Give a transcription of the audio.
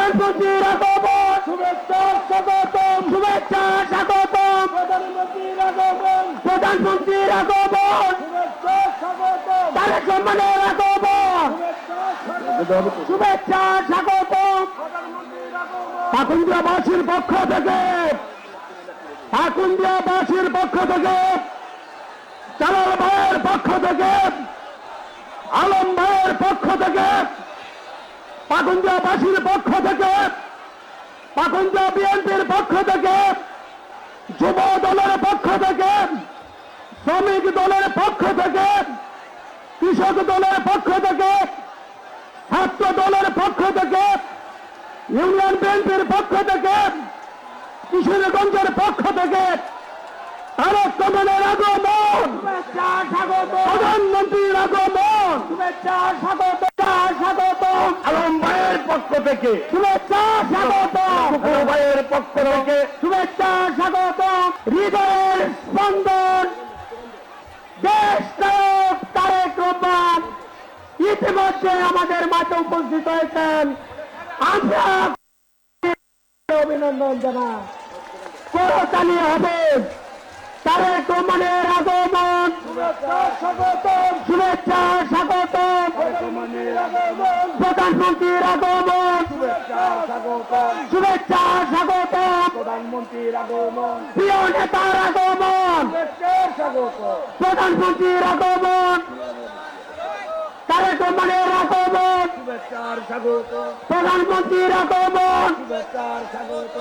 প্রধানমন্ত্রীর আগমন, শুভেচ্ছা স্বাগতম, শুভেচ্ছা স্বাগতম, প্রধানমন্ত্রীর আগমন, প্রধানমন্ত্রীর আগমন, শুভেচ্ছা স্বাগতম, তারেক রহমানের আগমন, শুভেচ্ছা স্বাগতম। প্রধানমন্ত্রীর আগমন, আকুন্দিয়াবাসীর পক্ষ থেকে, আকুন্দিয়াবাসীর পক্ষ থেকে, জালাল ভাইয়ের পক্ষ থেকে, আলম ভাইয়ের পক্ষ থেকে, পাকুন্দিয়াবাসীর পক্ষ থেকে, পাকুন্দিয়া বিএনপির পক্ষ থেকে, যুব দলের পক্ষ থেকে, শ্রমিক দলের পক্ষ থেকে, কৃষক দলের পক্ষ থেকে, ছাত্র দলের পক্ষ থেকে, ইউনিয়ন বিএনপির পক্ষ থেকে, কিশোরগঞ্জের পক্ষ থেকে তারেক রহমানের আগমন, শুভেচ্ছা স্বাগতম, প্রধানমন্ত্রীর আগমন, শুভেচ্ছা স্বাগতম, স্বাগতম। আলম ভাইয়ের পক্ষ থেকে, শুভেচ্ছা স্বাগতম, আলম ভাইয়ের পক্ষ থেকে, শুভেচ্ছা স্বাগতম। হৃদয়ের স্পন্দন দেশ নায়ক তারেক রহমান ইতিমধ্যে আমাদের মাঝে উপস্থিত হয়েছেন। আমরা অভিনন্দন জানাই। করতালি হবে তারেক রহমানের আগমন, শুভেচ্ছা স্বাগতম, শুভেচ্ছা স্বাগতম, প্রধানমন্ত্রীর আগমন, প্রধানমন্ত্রীর আগমন, শুভেচ্ছা স্বাগতম, শুভেচ্ছা স্বাগতম, প্রধানমন্ত্রীর আগমন, প্রিয় নেতার আগমন, শুভেচ্ছা স্বাগতম, প্রধানমন্ত্রীর আগমন, তারেক রহমানের আগমন, শুভেচ্ছার স্বাগতম, প্রধানমন্ত্রীর আগমন। শুভেচ্ছার স্বাগতম।